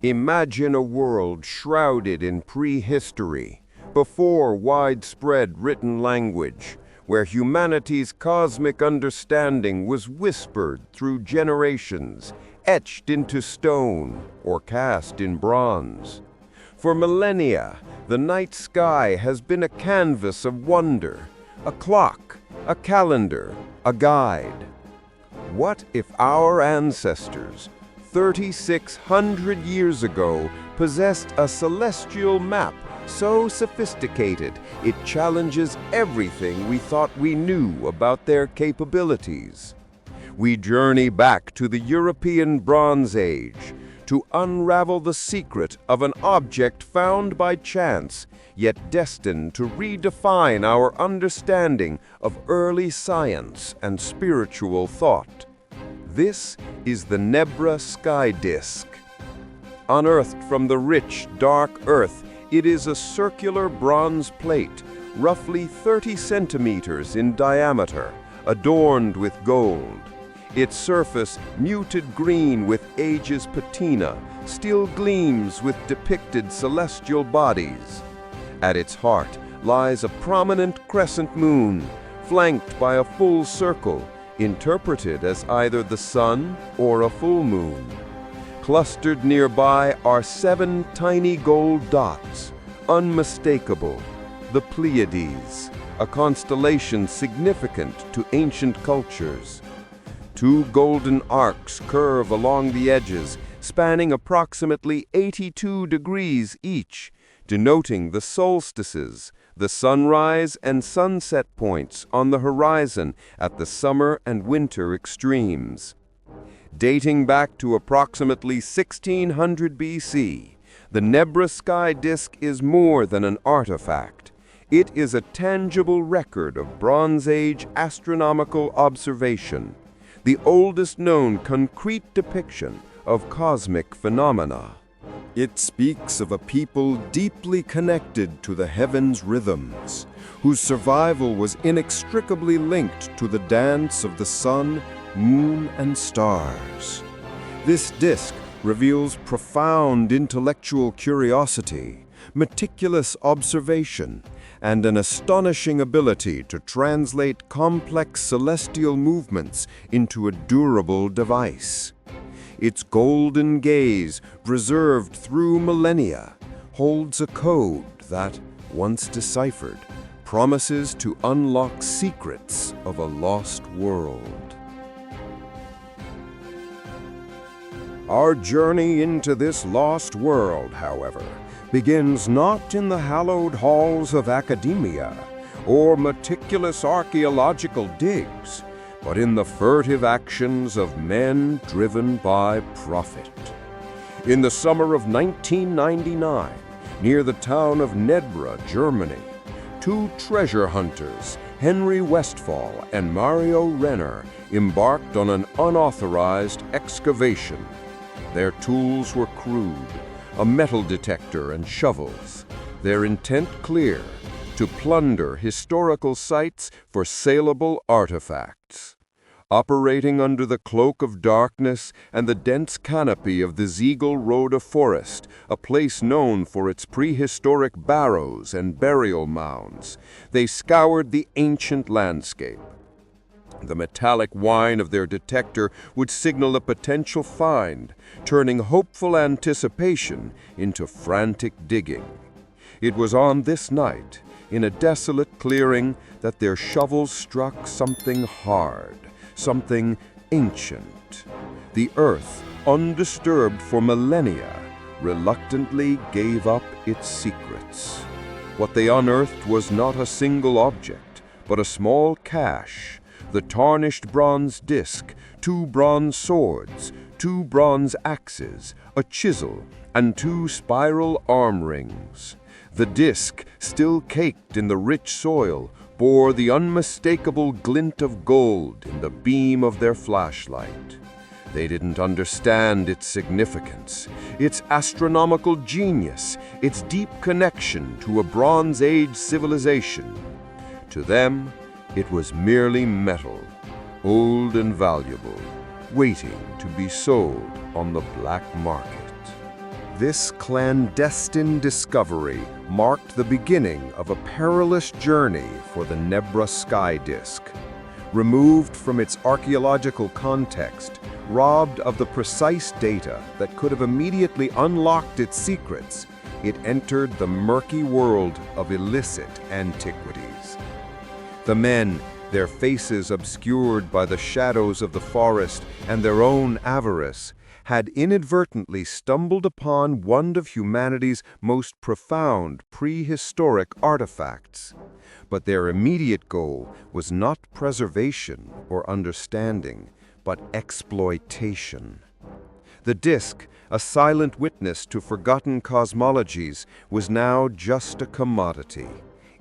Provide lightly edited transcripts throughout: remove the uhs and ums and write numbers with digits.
Imagine a world shrouded in prehistory, before widespread written language, where humanity's cosmic understanding was whispered through generations, etched into stone or cast in bronze. For millennia, the night sky has been a canvas of wonder, a clock, a calendar, a guide. What if our ancestors, 3,600 years ago, possessed a celestial map so sophisticated it challenges everything we thought we knew about their capabilities? We journey back to the European Bronze Age to unravel the secret of an object found by chance, yet destined to redefine our understanding of early science and spiritual thought. This is the Nebra Sky Disk. Unearthed from the rich, dark earth, it is a circular bronze plate, roughly 30 centimeters in diameter, adorned with gold. Its surface, muted green with age's patina, still gleams with depicted celestial bodies. At its heart lies a prominent crescent moon, flanked by a full circle, interpreted as either the sun or a full moon. Clustered nearby are 7 tiny gold dots, unmistakable, the Pleiades, a constellation significant to ancient cultures. 2 golden arcs curve along the edges, spanning approximately 82 degrees each, denoting the solstices, the sunrise and sunset points on the horizon at the summer and winter extremes. Dating back to approximately 1600 BC, the Nebra Sky Disk is more than an artifact. It is a tangible record of Bronze Age astronomical observation, the oldest known concrete depiction of cosmic phenomena. It speaks of a people deeply connected to the heavens' rhythms, whose survival was inextricably linked to the dance of the sun, moon, and stars. This disk reveals profound intellectual curiosity, meticulous observation, and an astonishing ability to translate complex celestial movements into a durable device. Its golden gaze, preserved through millennia, holds a code that, once deciphered, promises to unlock secrets of a lost world. Our journey into this lost world, however, begins not in the hallowed halls of academia or meticulous archaeological digs, but in the furtive actions of men driven by profit. In the summer of 1999, near the town of Nebra, Germany, 2 treasure hunters, Henry Westphal and Mario Renner, embarked on an unauthorized excavation. Their tools were crude, a metal detector and shovels. Their intent clear: to plunder historical sites for saleable artifacts. Operating under the cloak of darkness and the dense canopy of the Ziegel-Rhoda forest, a place known for its prehistoric barrows and burial mounds, they scoured the ancient landscape. The metallic whine of their detector would signal a potential find, turning hopeful anticipation into frantic digging. It was on this night, in a desolate clearing, that their shovels struck something hard, something ancient. The earth, undisturbed for millennia, reluctantly gave up its secrets. What they unearthed was not a single object, but a small cache: the tarnished bronze disc, 2 bronze swords, 2 bronze axes, a chisel, and 2 spiral arm rings. The disc, still caked in the rich soil, bore the unmistakable glint of gold in the beam of their flashlight. They didn't understand its significance, its astronomical genius, its deep connection to a Bronze Age civilization. To them, it was merely metal, old and valuable, waiting to be sold on the black market. This clandestine discovery marked the beginning of a perilous journey for the Nebra Sky Disk. Removed from its archaeological context, robbed of the precise data that could have immediately unlocked its secrets, it entered the murky world of illicit antiquities. The men, their faces obscured by the shadows of the forest and their own avarice, had inadvertently stumbled upon one of humanity's most profound prehistoric artifacts. But their immediate goal was not preservation or understanding, but exploitation. The disk, a silent witness to forgotten cosmologies, was now just a commodity,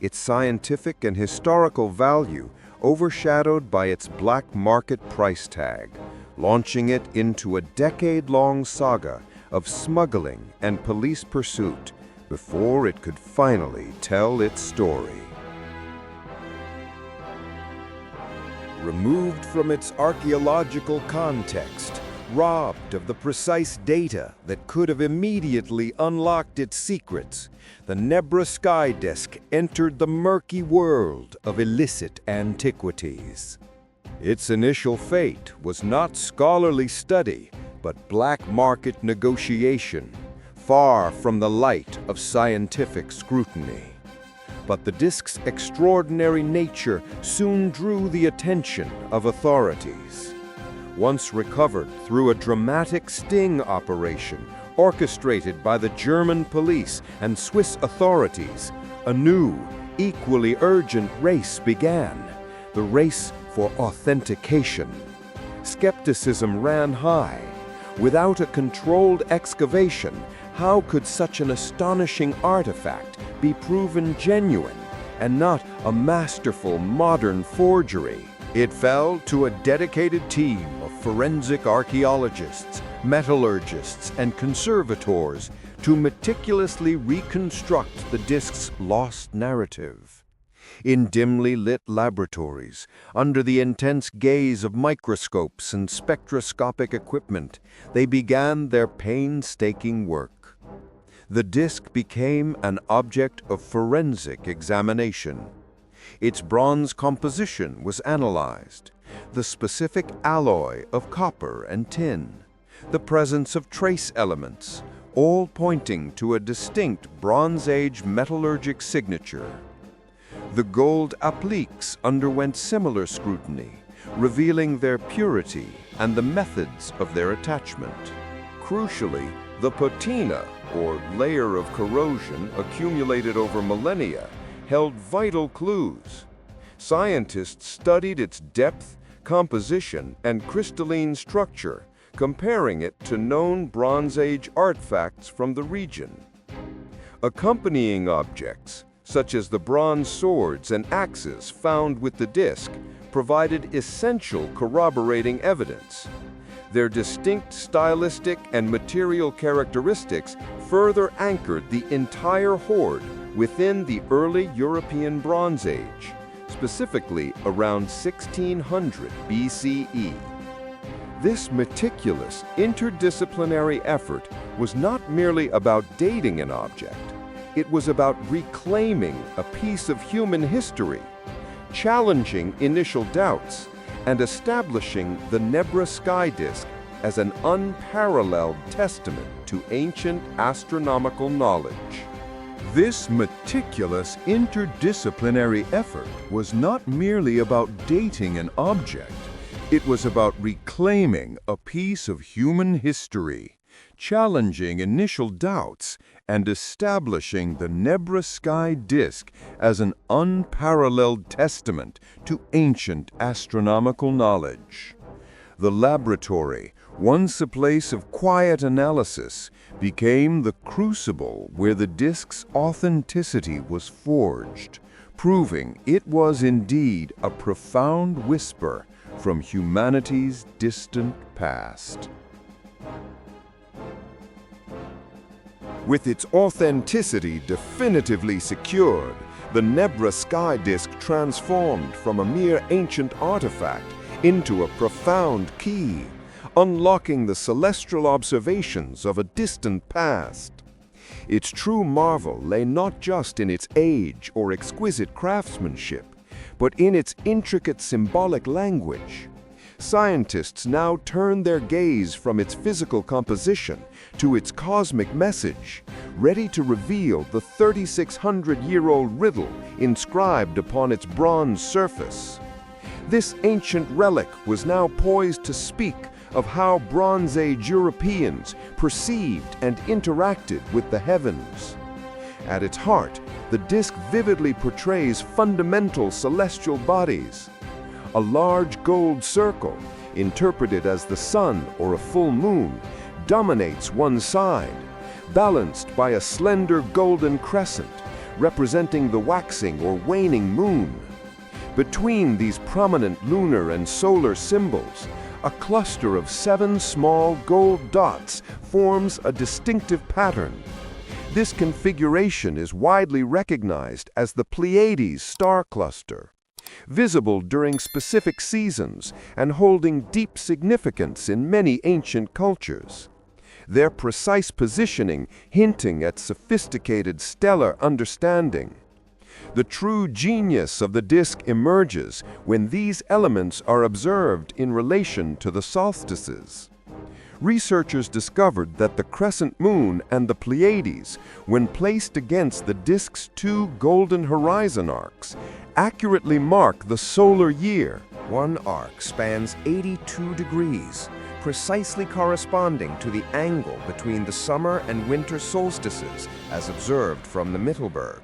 its scientific and historical value overshadowed by its black market price tag, launching it into a decade-long saga of smuggling and police pursuit before it could finally tell its story. Removed from its archaeological context, robbed of the precise data that could have immediately unlocked its secrets, the Nebra Sky Disk entered the murky world of illicit antiquities. Its initial fate was not scholarly study, but black market negotiation, far from the light of scientific scrutiny. But the disk's extraordinary nature soon drew the attention of authorities. Once recovered through a dramatic sting operation orchestrated by the German police and Swiss authorities, a new, equally urgent race began, the race for authentication. Skepticism ran high. Without a controlled excavation, how could such an astonishing artifact be proven genuine and not a masterful modern forgery? It fell to a dedicated team of forensic archaeologists, metallurgists, and conservators to meticulously reconstruct the disk's lost narrative. In dimly lit laboratories, under the intense gaze of microscopes and spectroscopic equipment, they began their painstaking work. The disk became an object of forensic examination. Its bronze composition was analyzed, the specific alloy of copper and tin, the presence of trace elements, all pointing to a distinct Bronze Age metallurgic signature. The gold appliques underwent similar scrutiny, revealing their purity and the methods of their attachment. Crucially, the patina, or layer of corrosion accumulated over millennia, held vital clues. Scientists studied its depth, composition, and crystalline structure, comparing it to known Bronze Age artifacts from the region. Accompanying objects, such as the bronze swords and axes found with the disk, provided essential corroborating evidence. Their distinct stylistic and material characteristics further anchored the entire hoard within the early European Bronze Age, specifically around 1600 BCE. This meticulous, interdisciplinary effort was not merely about dating an object. It was about reclaiming a piece of human history, challenging initial doubts, and establishing the Nebra Sky Disk as an unparalleled testament to ancient astronomical knowledge. This meticulous interdisciplinary effort was not merely about dating an object. It was about reclaiming a piece of human history, challenging initial doubts, and establishing the Nebra Sky Disk as an unparalleled testament to ancient astronomical knowledge. The laboratory, once a place of quiet analysis, became the crucible where the disk's authenticity was forged, proving it was indeed a profound whisper from humanity's distant past. With its authenticity definitively secured, the Nebra Sky Disk transformed from a mere ancient artifact into a profound key, unlocking the celestial observations of a distant past. Its true marvel lay not just in its age or exquisite craftsmanship, but in its intricate symbolic language. Scientists now turn their gaze from its physical composition to its cosmic message, ready to reveal the 3,600-year-old riddle inscribed upon its bronze surface. This ancient relic was now poised to speak of how Bronze Age Europeans perceived and interacted with the heavens. At its heart, the disk vividly portrays fundamental celestial bodies. A large gold circle, interpreted as the sun or a full moon, dominates one side, balanced by a slender golden crescent, representing the waxing or waning moon. Between these prominent lunar and solar symbols, a cluster of 7 small gold dots forms a distinctive pattern. This configuration is widely recognized as the Pleiades star cluster, visible during specific seasons and holding deep significance in many ancient cultures. Their precise positioning hinting at sophisticated stellar understanding. The true genius of the disk emerges when these elements are observed in relation to the solstices. Researchers discovered that the crescent moon and the Pleiades, when placed against the disk's 2 golden horizon arcs, accurately mark the solar year. One arc spans 82 degrees, precisely corresponding to the angle between the summer and winter solstices as observed from the Mittelberg.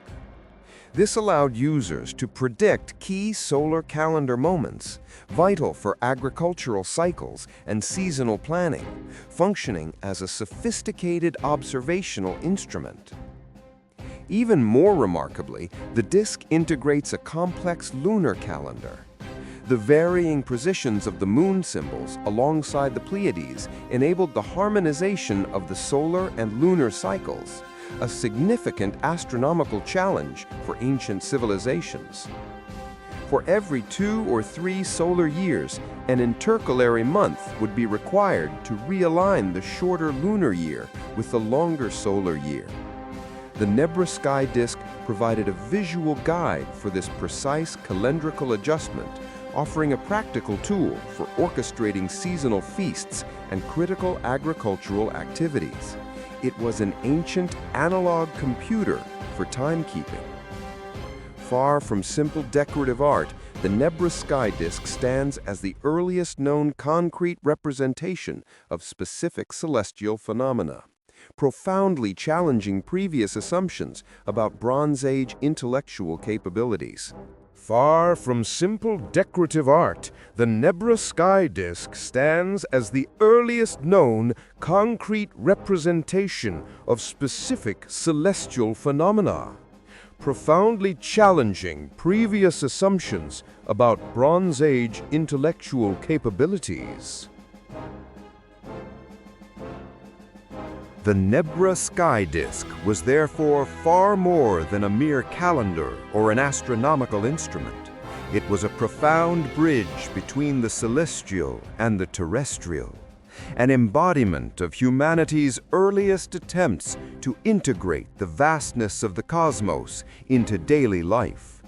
This allowed users to predict key solar calendar moments, vital for agricultural cycles and seasonal planning, functioning as a sophisticated observational instrument. Even more remarkably, the disk integrates a complex lunar calendar. The varying positions of the moon symbols alongside the Pleiades enabled the harmonization of the solar and lunar cycles, a significant astronomical challenge for ancient civilizations. For every 2 or 3 solar years, an intercalary month would be required to realign the shorter lunar year with the longer solar year. The Nebra Sky Disk provided a visual guide for this precise calendrical adjustment, offering a practical tool for orchestrating seasonal feasts and critical agricultural activities. It was an ancient analog computer for timekeeping. Far from simple decorative art, the Nebra Sky Disk stands as the earliest known concrete representation of specific celestial phenomena, profoundly challenging previous assumptions about Bronze Age intellectual capabilities. Far from simple decorative art, the Nebra Sky Disk stands as the earliest known concrete representation of specific celestial phenomena, profoundly challenging previous assumptions about Bronze Age intellectual capabilities. The Nebra Sky Disk was therefore far more than a mere calendar or an astronomical instrument. It was a profound bridge between the celestial and the terrestrial, an embodiment of humanity's earliest attempts to integrate the vastness of the cosmos into daily life.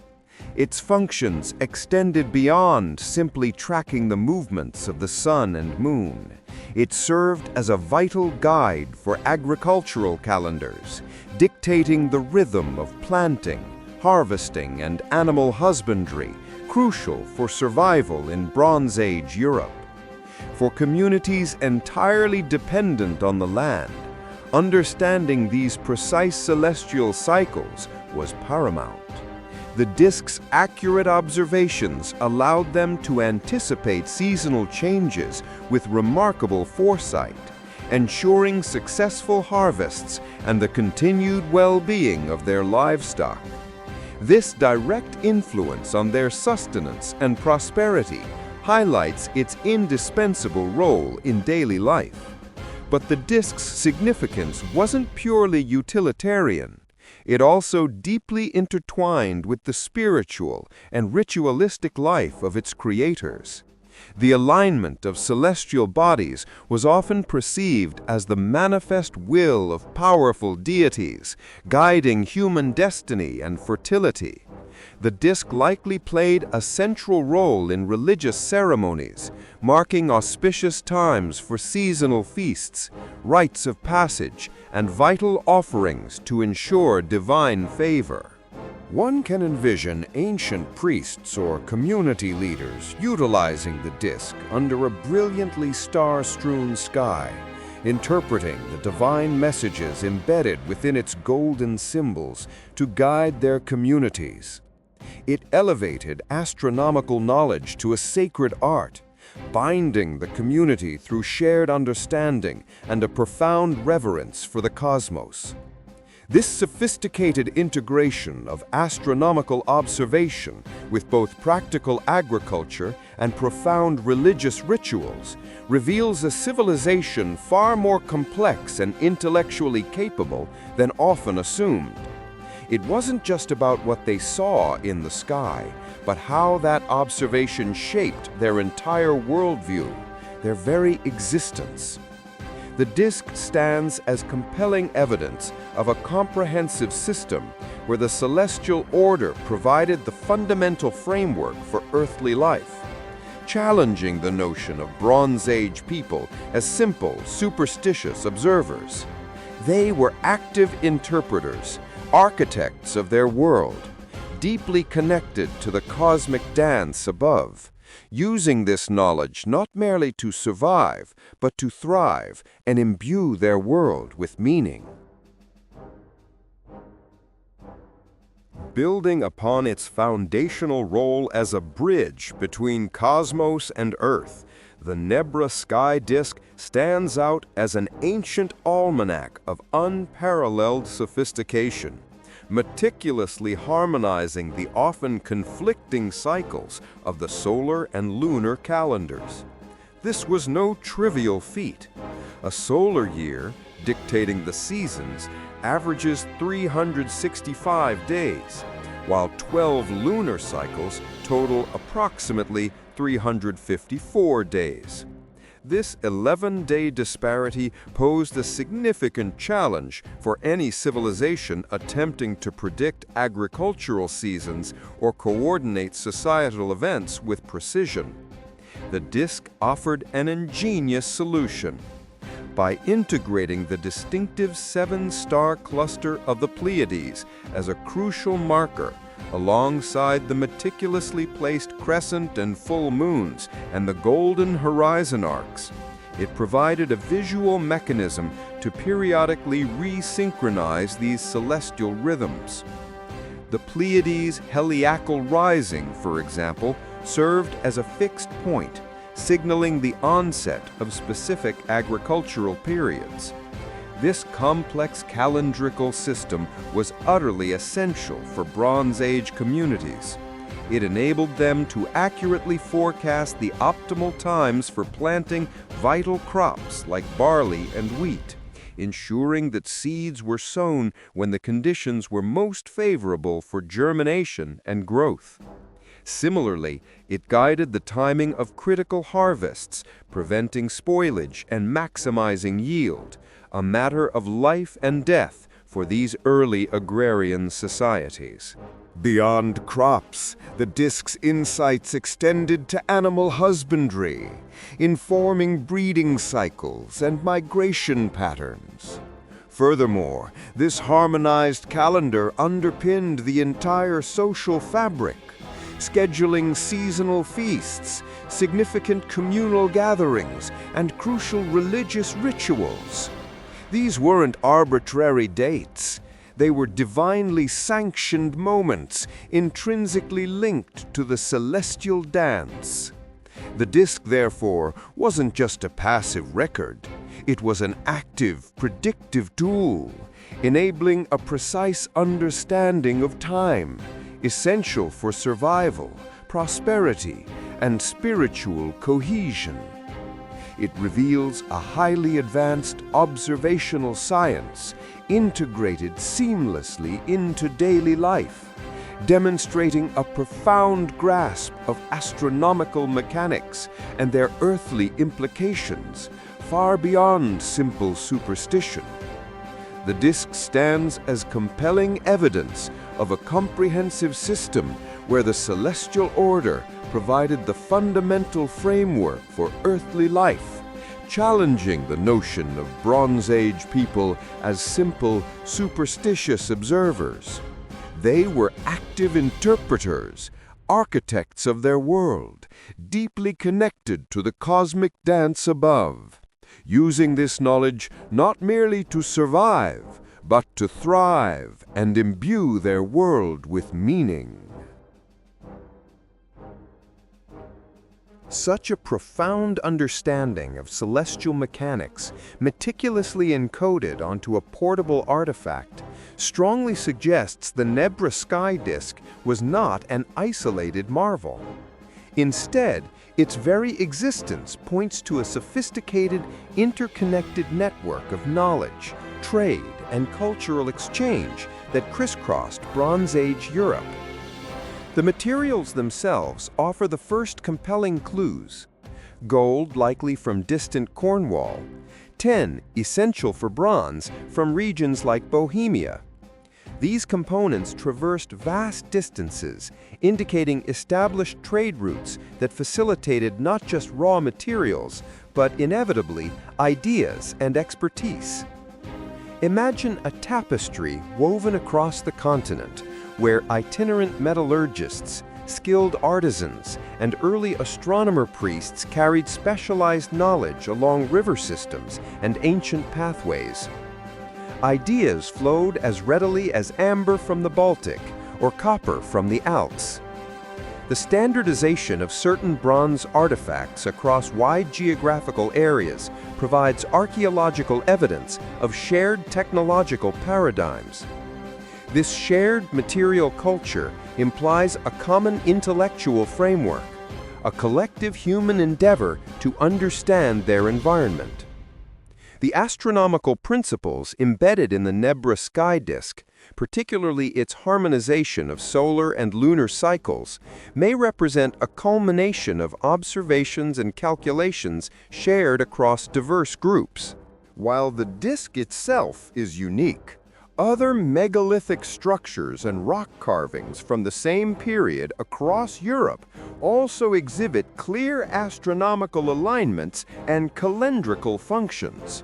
Its functions extended beyond simply tracking the movements of the sun and moon. It served as a vital guide for agricultural calendars, dictating the rhythm of planting, harvesting, and animal husbandry, crucial for survival in Bronze Age Europe. For communities entirely dependent on the land, understanding these precise celestial cycles was paramount. The disk's accurate observations allowed them to anticipate seasonal changes with remarkable foresight, ensuring successful harvests and the continued well-being of their livestock. This direct influence on their sustenance and prosperity highlights its indispensable role in daily life. But the disk's significance wasn't purely utilitarian. It also deeply intertwined with the spiritual and ritualistic life of its creators. The alignment of celestial bodies was often perceived as the manifest will of powerful deities, guiding human destiny and fertility. The disk likely played a central role in religious ceremonies, marking auspicious times for seasonal feasts, rites of passage, and vital offerings to ensure divine favor. One can envision ancient priests or community leaders utilizing the disk under a brilliantly star-strewn sky, interpreting the divine messages embedded within its golden symbols to guide their communities. It elevated astronomical knowledge to a sacred art, binding the community through shared understanding and a profound reverence for the cosmos. This sophisticated integration of astronomical observation with both practical agriculture and profound religious rituals reveals a civilization far more complex and intellectually capable than often assumed. It wasn't just about what they saw in the sky, but how that observation shaped their entire worldview, their very existence. The disk stands as compelling evidence of a comprehensive system where the celestial order provided the fundamental framework for earthly life, challenging the notion of Bronze Age people as simple, superstitious observers. They were active interpreters, architects of their world, deeply connected to the cosmic dance above, using this knowledge not merely to survive, but to thrive and imbue their world with meaning. Building upon its foundational role as a bridge between cosmos and Earth, the Nebra Sky Disk stands out as an ancient almanac of unparalleled sophistication, meticulously harmonizing the often conflicting cycles of the solar and lunar calendars. This was no trivial feat. A solar year, dictating the seasons, averages 365 days, while 12 lunar cycles total approximately 354 days. This 11-day disparity posed a significant challenge for any civilization attempting to predict agricultural seasons or coordinate societal events with precision. The disk offered an ingenious solution. By integrating the distinctive 7-star cluster of the Pleiades as a crucial marker, alongside the meticulously placed crescent and full moons and the golden horizon arcs, it provided a visual mechanism to periodically resynchronize these celestial rhythms. The Pleiades' heliacal rising, for example, served as a fixed point, signaling the onset of specific agricultural periods. This complex calendrical system was utterly essential for Bronze Age communities. It enabled them to accurately forecast the optimal times for planting vital crops like barley and wheat, ensuring that seeds were sown when the conditions were most favorable for germination and growth. Similarly, it guided the timing of critical harvests, preventing spoilage and maximizing yield, a matter of life and death for these early agrarian societies. Beyond crops, the disk's insights extended to animal husbandry, informing breeding cycles and migration patterns. Furthermore, this harmonized calendar underpinned the entire social fabric, scheduling seasonal feasts, significant communal gatherings, and crucial religious rituals. These weren't arbitrary dates. They were divinely sanctioned moments, intrinsically linked to the celestial dance. The disk, therefore, wasn't just a passive record. It was an active, predictive tool, enabling a precise understanding of time, essential for survival, prosperity, and spiritual cohesion. It reveals a highly advanced observational science integrated seamlessly into daily life, demonstrating a profound grasp of astronomical mechanics and their earthly implications, far beyond simple superstition. The disk stands as compelling evidence of a comprehensive system where the celestial order provided the fundamental framework for earthly life, challenging the notion of Bronze Age people as simple, superstitious observers. They were active interpreters, architects of their world, deeply connected to the cosmic dance above, using this knowledge not merely to survive, but to thrive and imbue their world with meaning. Such a profound understanding of celestial mechanics, meticulously encoded onto a portable artifact, strongly suggests the Nebra Sky Disk was not an isolated marvel. Instead, its very existence points to a sophisticated, interconnected network of knowledge, trade, and cultural exchange that crisscrossed Bronze Age Europe. The materials themselves offer the first compelling clues. Gold, likely from distant Cornwall. Tin, essential for bronze, from regions like Bohemia. These components traversed vast distances, indicating established trade routes that facilitated not just raw materials, but inevitably ideas and expertise. Imagine a tapestry woven across the continent, where itinerant metallurgists, skilled artisans, and early astronomer priests carried specialized knowledge along river systems and ancient pathways. Ideas flowed as readily as amber from the Baltic or copper from the Alps. The standardization of certain bronze artifacts across wide geographical areas provides archaeological evidence of shared technological paradigms. This shared material culture implies a common intellectual framework, a collective human endeavor to understand their environment. The astronomical principles embedded in the Nebra Sky Disk, particularly its harmonization of solar and lunar cycles, may represent a culmination of observations and calculations shared across diverse groups. While the disk itself is unique, other megalithic structures and rock carvings from the same period across Europe also exhibit clear astronomical alignments and calendrical functions.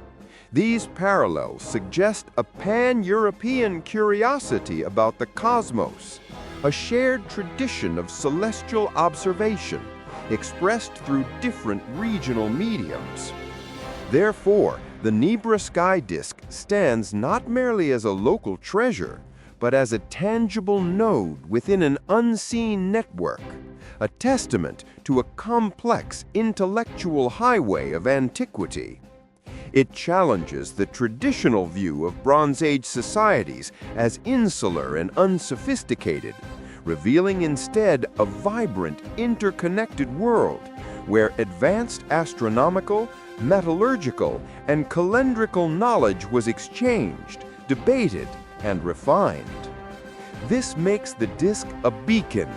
These parallels suggest a pan-European curiosity about the cosmos, a shared tradition of celestial observation expressed through different regional mediums. Therefore, the Nebra Sky Disk stands not merely as a local treasure, but as a tangible node within an unseen network, a testament to a complex intellectual highway of antiquity. It challenges the traditional view of Bronze Age societies as insular and unsophisticated, revealing instead a vibrant, interconnected world where advanced astronomical, metallurgical, and calendrical knowledge was exchanged, debated, and refined. This makes the disk a beacon,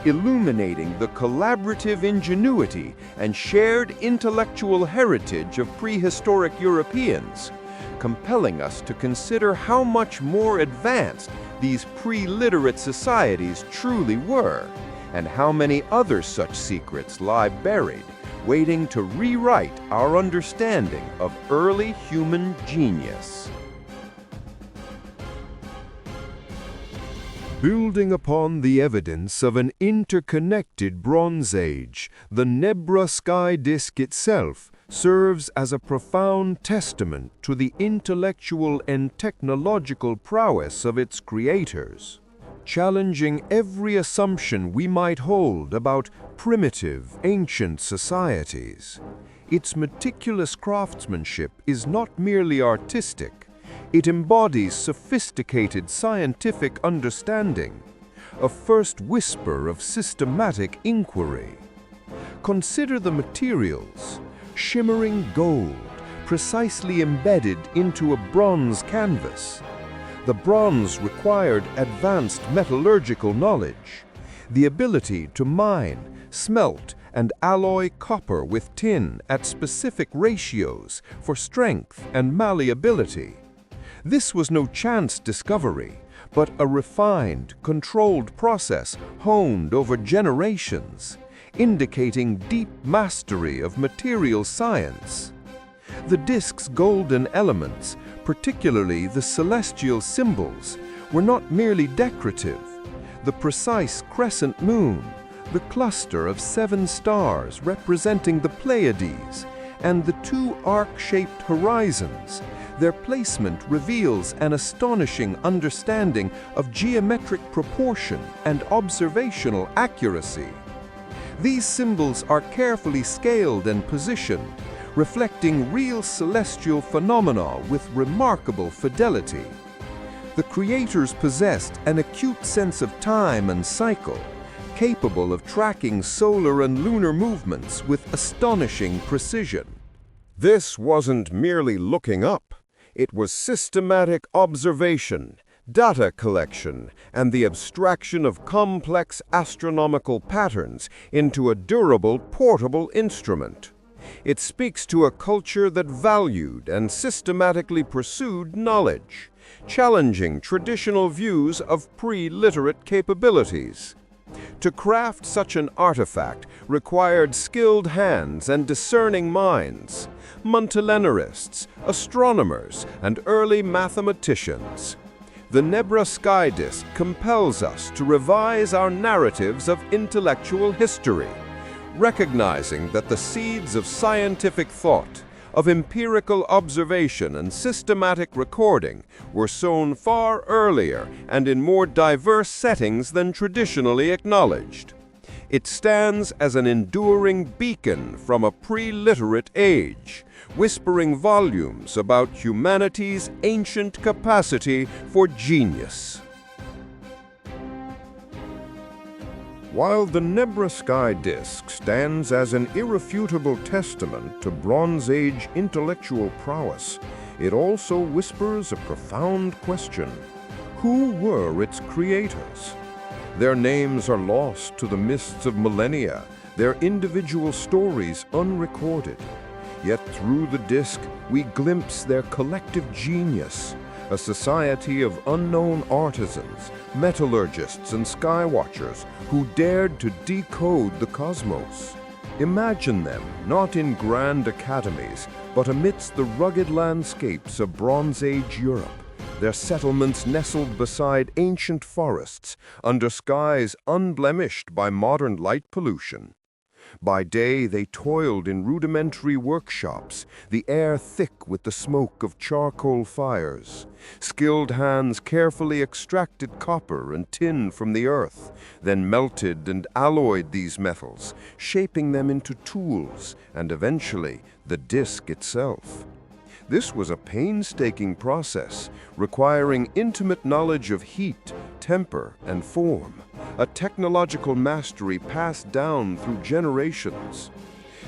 illuminating the collaborative ingenuity and shared intellectual heritage of prehistoric Europeans, compelling us to consider how much more advanced these pre-literate societies truly were, and how many other such secrets lie buried, waiting to rewrite our understanding of early human genius. Building upon the evidence of an interconnected Bronze Age, the Nebra Sky Disk itself serves as a profound testament to the intellectual and technological prowess of its creators, challenging every assumption we might hold about primitive, ancient societies. Its meticulous craftsmanship is not merely artistic, it embodies sophisticated scientific understanding, a first whisper of systematic inquiry. Consider the materials: shimmering gold, precisely embedded into a bronze canvas; The bronze required advanced metallurgical knowledge, the ability to mine, smelt, and alloy copper with tin at specific ratios for strength and malleability. This was no chance discovery, but a refined, controlled process honed over generations, indicating deep mastery of material science. The disk's golden elements, particularly the celestial symbols, were not merely decorative. The precise crescent moon, the cluster of 7 stars representing the Pleiades, and the 2 arc-shaped horizons, their placement reveals an astonishing understanding of geometric proportion and observational accuracy. These symbols are carefully scaled and positioned, reflecting real celestial phenomena with remarkable fidelity. The creators possessed an acute sense of time and cycle, capable of tracking solar and lunar movements with astonishing precision. This wasn't merely looking up. It was systematic observation, data collection, and the abstraction of complex astronomical patterns into a durable, portable instrument. It speaks to a culture that valued and systematically pursued knowledge, challenging traditional views of pre-literate capabilities. To craft such an artifact required skilled hands and discerning minds, montilenarists, astronomers, and early mathematicians. The Nebra Sky Disk compels us to revise our narratives of intellectual history, recognizing that the seeds of scientific thought, of empirical observation and systematic recording were sown far earlier and in more diverse settings than traditionally acknowledged. It stands as an enduring beacon from a pre-literate age, whispering volumes about humanity's ancient capacity for genius. While the Nebra Sky Disk stands as an irrefutable testament to Bronze Age intellectual prowess, it also whispers a profound question. Who were its creators? Their names are lost to the mists of millennia, their individual stories unrecorded. Yet through the disk, we glimpse their collective genius, a society of unknown artisans, metallurgists, and skywatchers who dared to decode the cosmos. Imagine them not in grand academies, but amidst the rugged landscapes of Bronze Age Europe, their settlements nestled beside ancient forests, under skies unblemished by modern light pollution. By day they toiled in rudimentary workshops, the air thick with the smoke of charcoal fires. Skilled hands carefully extracted copper and tin from the earth, then melted and alloyed these metals, shaping them into tools and eventually the disk itself. This was a painstaking process, requiring intimate knowledge of heat, temper, and form, a technological mastery passed down through generations.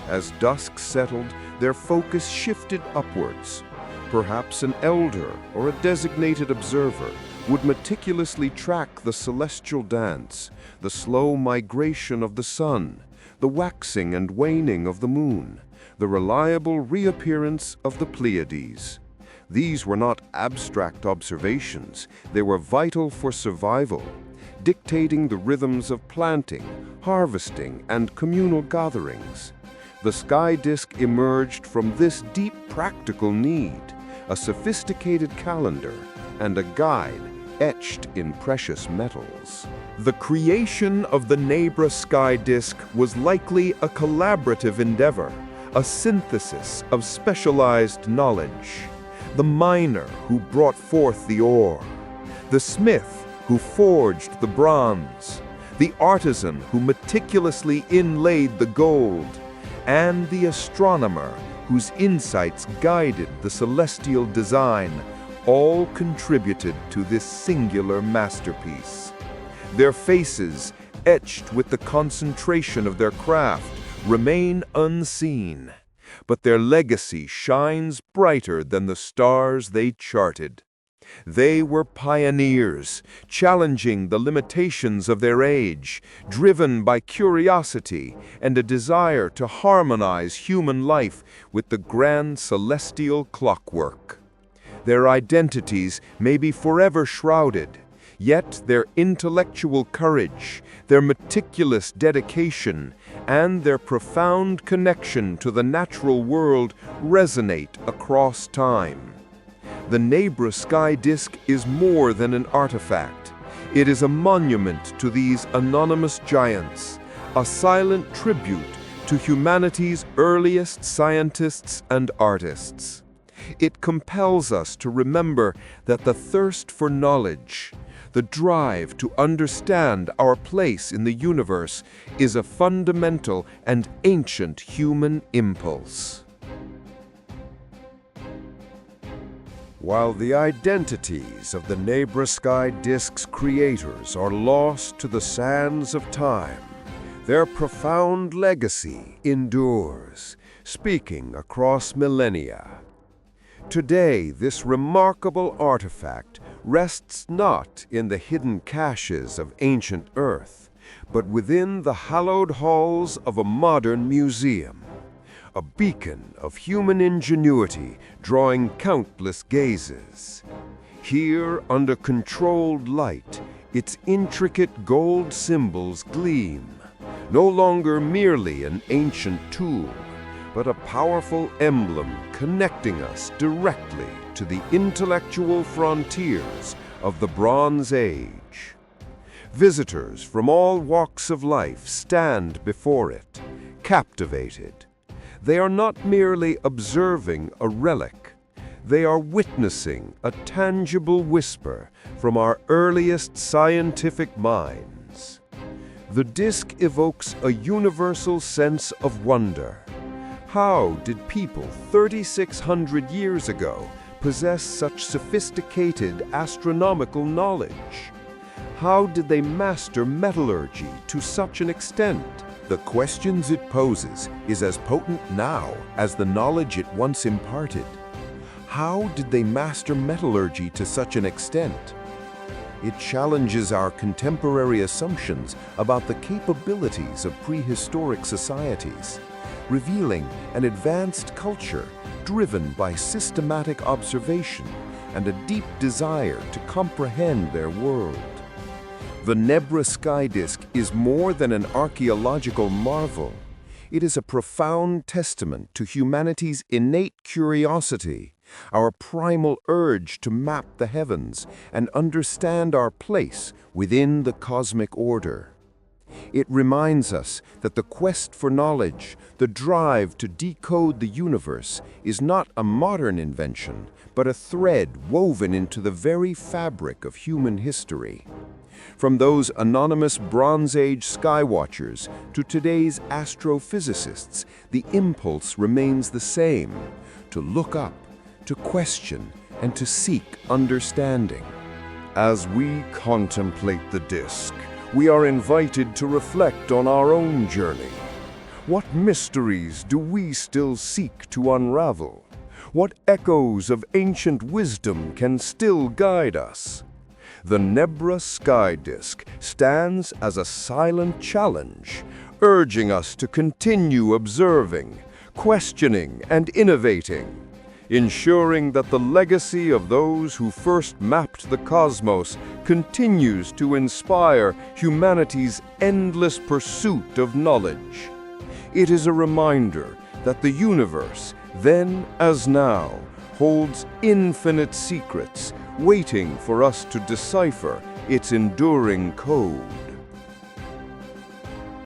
As dusk settled, their focus shifted upwards. Perhaps an elder or a designated observer would meticulously track the celestial dance, the slow migration of the sun, the waxing and waning of the moon, the reliable reappearance of the Pleiades. These were not abstract observations, they were vital for survival, dictating the rhythms of planting, harvesting, and communal gatherings. The sky disk emerged from this deep practical need, a sophisticated calendar, and a guide etched in precious metals. The creation of the Nebra Sky Disk was likely a collaborative endeavor, a synthesis of specialized knowledge. The miner who brought forth the ore, the smith who forged the bronze, the artisan who meticulously inlaid the gold, and the astronomer whose insights guided the celestial design, all contributed to this singular masterpiece. Their faces, etched with the concentration of their craft, remain unseen, but their legacy shines brighter than the stars they charted. They were pioneers, challenging the limitations of their age, driven by curiosity and a desire to harmonize human life with the grand celestial clockwork. Their identities may be forever shrouded, yet their intellectual courage, their meticulous dedication, and their profound connection to the natural world resonate across time. The Nebra Sky Disk is more than an artifact. It is a monument to these anonymous giants, a silent tribute to humanity's earliest scientists and artists. It compels us to remember that the thirst for knowledge, the drive to understand our place in the universe, is a fundamental and ancient human impulse. While the identities of the Nebra Sky Disk's creators are lost to the sands of time, their profound legacy endures, speaking across millennia. Today, this remarkable artifact rests not in the hidden caches of ancient Earth, but within the hallowed halls of a modern museum, a beacon of human ingenuity drawing countless gazes. Here, under controlled light, its intricate gold symbols gleam, no longer merely an ancient tool, but a powerful emblem connecting us directly to the intellectual frontiers of the Bronze Age. Visitors from all walks of life stand before it, captivated. They are not merely observing a relic, they are witnessing a tangible whisper from our earliest scientific minds. The disk evokes a universal sense of wonder. How did people 3,600 years ago possess such sophisticated astronomical knowledge? How did they master metallurgy to such an extent? The questions it poses is as potent now as the knowledge it once imparted. How did they master metallurgy to such an extent? It challenges our contemporary assumptions about the capabilities of prehistoric societies, revealing an advanced culture driven by systematic observation and a deep desire to comprehend their world. The Nebra Sky Disk is more than an archaeological marvel. It is a profound testament to humanity's innate curiosity, our primal urge to map the heavens and understand our place within the cosmic order. It reminds us that the quest for knowledge, the drive to decode the universe, is not a modern invention, but a thread woven into the very fabric of human history. From those anonymous Bronze Age skywatchers to today's astrophysicists, the impulse remains the same: to look up, to question, and to seek understanding. As we contemplate the disk, we are invited to reflect on our own journey. What mysteries do we still seek to unravel? What echoes of ancient wisdom can still guide us? The Nebra Sky Disk stands as a silent challenge, urging us to continue observing, questioning, and innovating, ensuring that the legacy of those who first mapped the cosmos continues to inspire humanity's endless pursuit of knowledge. It is a reminder that the universe, then as now, holds infinite secrets, waiting for us to decipher its enduring code.